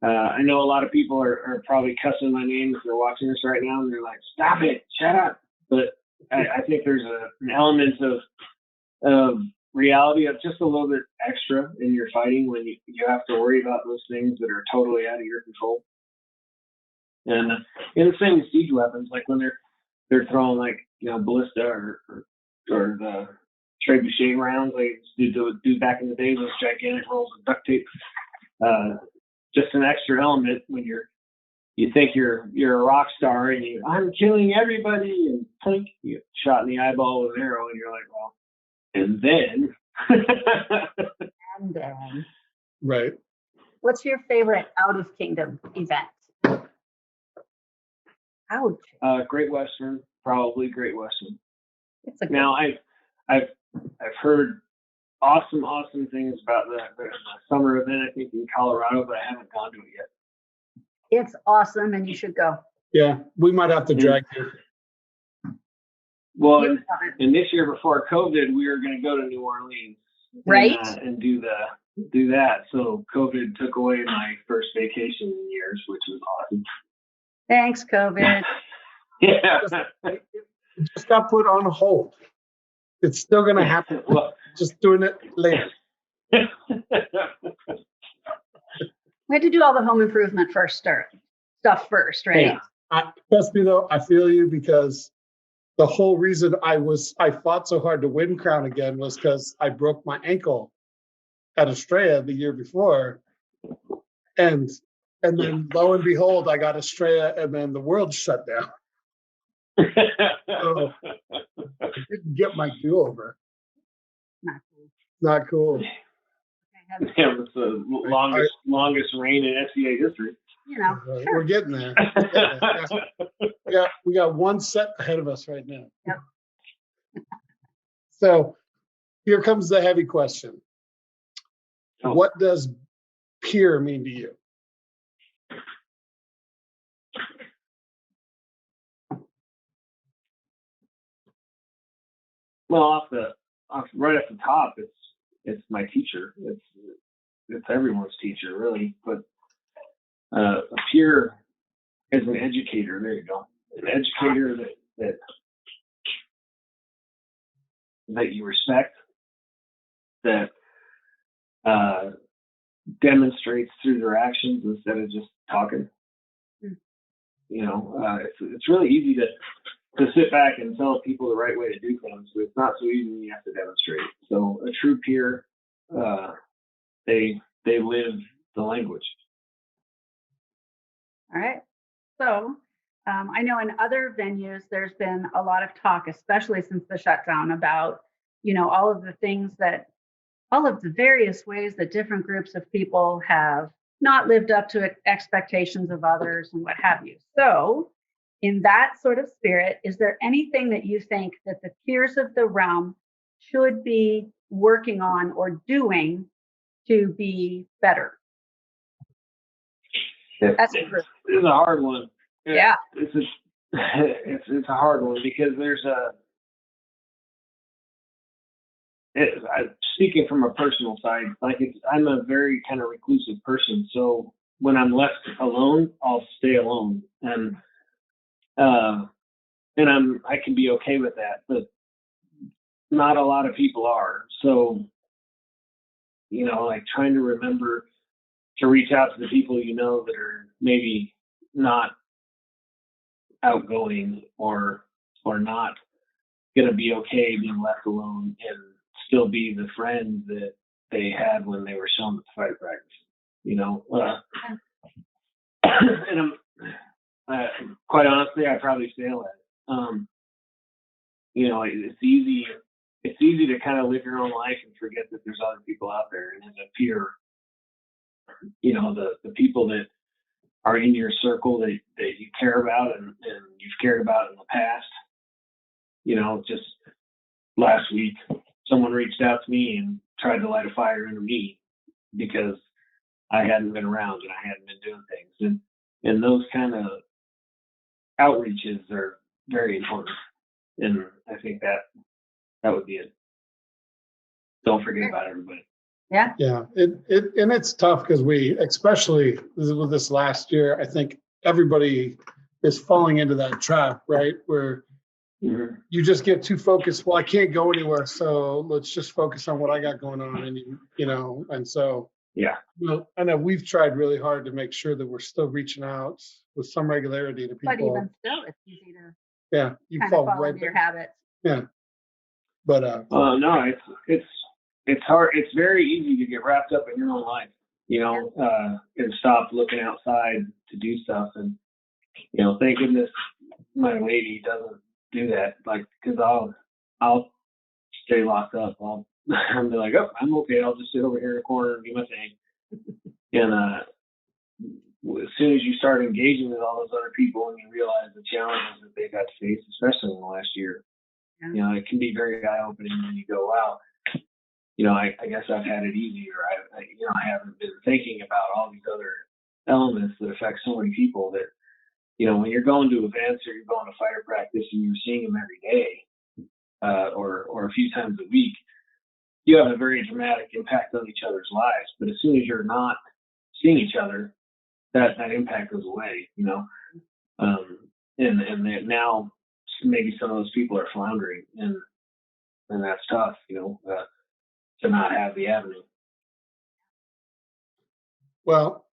Speaker 3: I know a lot of people are probably cussing my name if they're watching this right now, and they're like, "Stop it, shut up!" But I think there's an element of reality of just a little bit extra in your fighting when you have to worry about those things that are totally out of your control. And the same with siege weapons, like when they're throwing like ballista or the trebuchet rounds like do back in the day, those gigantic rolls of duct tape. Just an extra element when you think you're a rock star and I'm killing everybody, and plink, you get shot in the eyeball with an arrow, and you're like, well, and then.
Speaker 2: And then,
Speaker 1: Right.
Speaker 2: what's your favorite out of kingdom event? Ouch.
Speaker 3: Great Western, probably Great Western.
Speaker 2: It's a good
Speaker 3: Now I've heard awesome things about the summer event, I think in Colorado, but I haven't gone to it yet.
Speaker 2: It's awesome, and you should go.
Speaker 1: Yeah, we might have to drag you.
Speaker 3: Well,
Speaker 2: You love it.
Speaker 3: and this year before COVID, we were going to go to New Orleans,
Speaker 2: Right.
Speaker 3: and do that. So COVID took away my first vacation in years, which was awesome.
Speaker 2: Thanks, COVID.
Speaker 3: Yeah.
Speaker 1: It just got put on hold. It's still going to happen.
Speaker 3: Well,
Speaker 1: Just doing it later.
Speaker 2: We had to do all the home improvement stuff first, right?
Speaker 1: Yeah. Trust me though, I feel you, because the whole reason I fought so hard to win Crown again was because I broke my ankle at Estrella the year before, and then lo and behold, I got Estrella, and then the world shut down. So I didn't get my do-over.
Speaker 2: Not cool.
Speaker 1: Not cool.
Speaker 3: Yeah, it was the longest reign in SCA history.
Speaker 2: Sure.
Speaker 1: We're getting there. We got one set ahead of us right now.
Speaker 2: Yep.
Speaker 1: So here comes the heavy question.
Speaker 3: Oh.
Speaker 1: What does peer mean to you?
Speaker 3: Well, right off the top, it's my teacher. It's everyone's teacher, really. But a peer is an educator. There you go. An educator that you respect, that demonstrates through their actions instead of just talking. It's really easy to sit back and tell people the right way to do things, but it's not so easy when you have to demonstrate. So a true peer, they live the language.
Speaker 2: All right. So I know in other venues, there's been a lot of talk, especially since the shutdown, about, all of the things that, all of the various ways that different groups of people have not lived up to expectations of others and what have you. So in that sort of spirit, is there anything that you think that the peers of the realm should be working on or doing to be better? That's a group.
Speaker 3: It's a hard one.
Speaker 2: Yeah.
Speaker 3: It's a hard one because there's I'm speaking from a personal side, I'm a very kind of reclusive person. So when I'm left alone, I'll stay alone. And I can be okay with that, but not a lot of people are. So, like trying to remember to reach out to the people that are maybe not outgoing or not going to be okay being left alone and still be the friend that they had when they were shown at the fighter practice, and quite honestly, I probably fail at it. It's easy to kind of live your own life and forget that there's other people out there. And as a peer, the people that are in your circle that you care about and you've cared about in the past. Just last week, someone reached out to me and tried to light a fire under me because I hadn't been around and I hadn't been doing things. And those kind of outreaches are very important. And I think that would be it. Don't forget about everybody.
Speaker 2: Yeah.
Speaker 1: Yeah. And it's tough because especially with this last year, I think everybody is falling into that trap, right? Where you just get too focused. Well, I can't go anywhere, so let's just focus on what I got going on. And, and so,
Speaker 3: yeah,
Speaker 1: I know we've tried really hard to make sure that we're still reaching out with some regularity to people.
Speaker 2: But even still, it's easy to
Speaker 1: you
Speaker 2: kind
Speaker 1: fall
Speaker 2: of fall
Speaker 1: right
Speaker 2: into your
Speaker 1: back.
Speaker 2: habits.
Speaker 1: Yeah. But
Speaker 3: no, it's hard. It's very easy to get wrapped up in your own life, and stop looking outside to do stuff. And, thank goodness my lady doesn't do that. Cause I'll stay locked up. I'll be like, oh, I'm okay. I'll just sit over here in the corner and do my thing. And, as soon as you start engaging with all those other people and you realize the challenges that they got to face, especially in the last year, it can be very eye-opening when you go, wow, I guess I've had it easier. I haven't been thinking about all these other elements that affect so many people that, when you're going to events or you're going to fighter practice and you're seeing them every day or a few times a week, you have a very dramatic impact on each other's lives. But as soon as you're not seeing each other, that impact goes away, and now maybe some of those people are floundering and that's tough, to not have the avenue.
Speaker 1: well,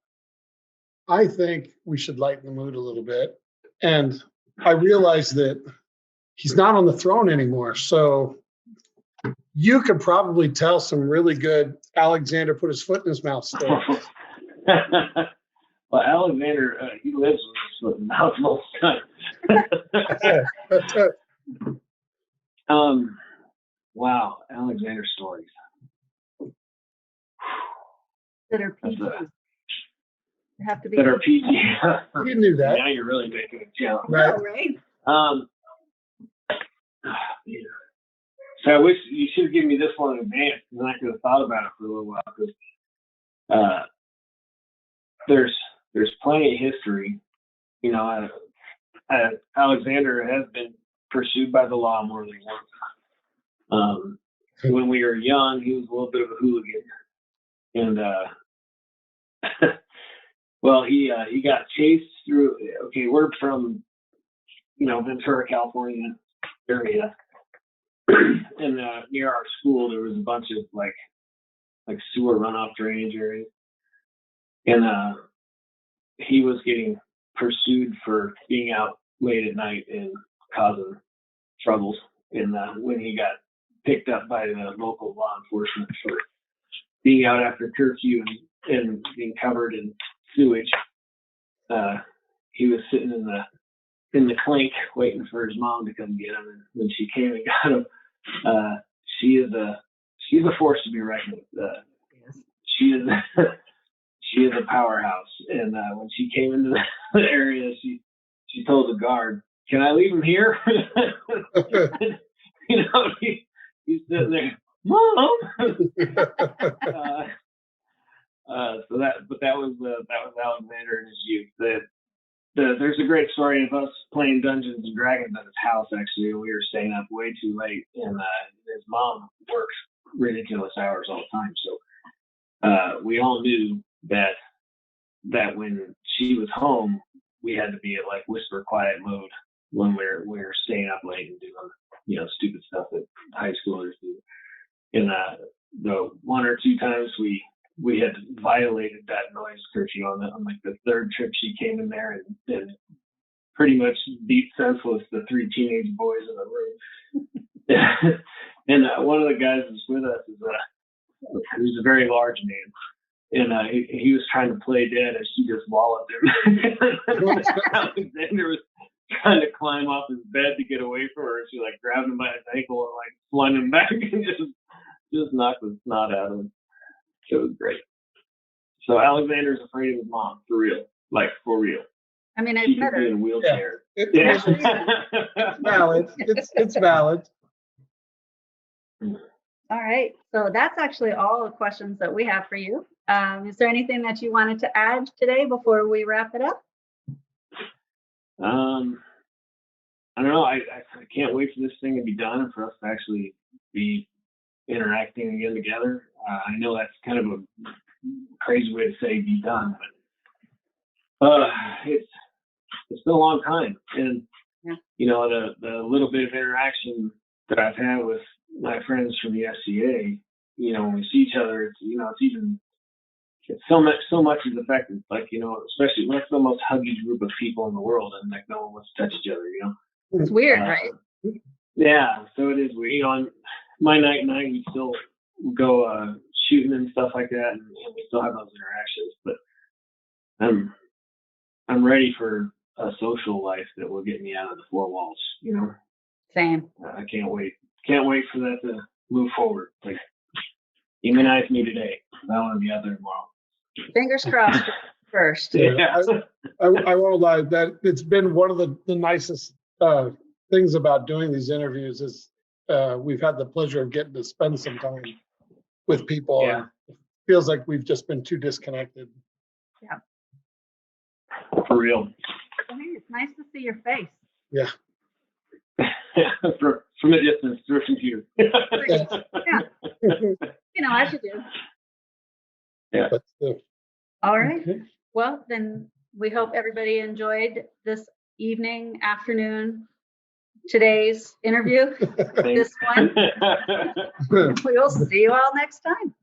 Speaker 1: I think we should lighten the mood a little bit. And I realize that he's not on the throne anymore. So you could probably tell some really good Alexander put his foot in his mouth stories.
Speaker 3: Well, Alexander, he lives with his foot in the mouth most of the time. Wow, Alexander stories.
Speaker 2: That are PG. Have to be.
Speaker 3: That are PG.
Speaker 1: You knew that.
Speaker 3: Now you're really making a challenge.
Speaker 2: Right.
Speaker 3: So I wish you should have given me this one in advance, and then I could have thought about it for a little while. Because there's plenty of history. Alexander has been pursued by the law more than once. When we were young, he was a little bit of a hooligan, and well, he got chased through. Okay, we're from Ventura, California area, and near our school there was a bunch of like sewer runoff drainage areas, and he was getting pursued for being out late at night and causing troubles. And when he got picked up by the local law enforcement for being out after curfew and being covered in sewage, he was sitting in the clink waiting for his mom to come get him. And when she came and got him, she's a force to be reckoned with.
Speaker 2: Yes.
Speaker 3: She is a powerhouse. And when she came into the area, she told the guard, "Can I leave him here?" You know, he's sitting there, "Mom." That was Alexander in his youth. There's a great story of us playing Dungeons and Dragons at his house. Actually, we were staying up way too late, and his mom works ridiculous hours all the time. So we all knew that when she was home, we had to be at like whisper quiet mode when we were staying up late and doing stupid stuff that high schoolers do. And the one or two times we had violated that noise curfew on like the third trip she came in there and pretty much beat senseless the three teenage boys in the room. And one of the guys that's with us he's a very large man. And he was trying to play dead as she just walloped him. Alexander was trying to climb off his bed to get away from her. She like grabbed him by his ankle and like flung him back and just knocked the snot out of him. It was great. So Alexander's afraid of his mom, for real. Like, for real.
Speaker 2: I mean, I've
Speaker 3: She
Speaker 2: met
Speaker 3: could be
Speaker 2: her.
Speaker 3: in a wheelchair.
Speaker 1: It's valid. It's valid.
Speaker 2: All right. So that's actually all the questions that we have for you. Is there anything that you wanted to add today before we wrap it up?
Speaker 3: I don't know. I can't wait for this thing to be done and for us to actually be interacting again together. I know that's kind of a crazy way to say be done, but it's been a long time. And the little bit of interaction that I've had with my friends from the SCA, when we see each other, it's so much is affected. Like, especially that's the most huggy group of people in the world, and like no one wants to touch each other.
Speaker 2: It's weird, right?
Speaker 3: Yeah, so it is weird. On my night we still go shooting and stuff like that, and we still have those interactions. But I'm ready for a social life that will get me out of the four walls.
Speaker 2: Same.
Speaker 3: I can't wait. Can't wait for that to move forward. Like, immunize me today. I want to be out there tomorrow. Fingers
Speaker 2: crossed first.
Speaker 3: Yeah.
Speaker 1: I won't lie, that it's been one of the nicest things about doing these interviews is we've had the pleasure of getting to spend some time with people.
Speaker 3: Yeah.
Speaker 1: It feels like we've just been too disconnected.
Speaker 2: Yeah.
Speaker 3: For real.
Speaker 2: It's nice to see your face.
Speaker 1: Yeah.
Speaker 3: From a distance through a computer.
Speaker 2: Yeah. As you do.
Speaker 3: Yeah.
Speaker 2: All right.
Speaker 1: Okay.
Speaker 2: Well, then we hope everybody enjoyed this evening, afternoon, today's interview. This one. We will see you all next time.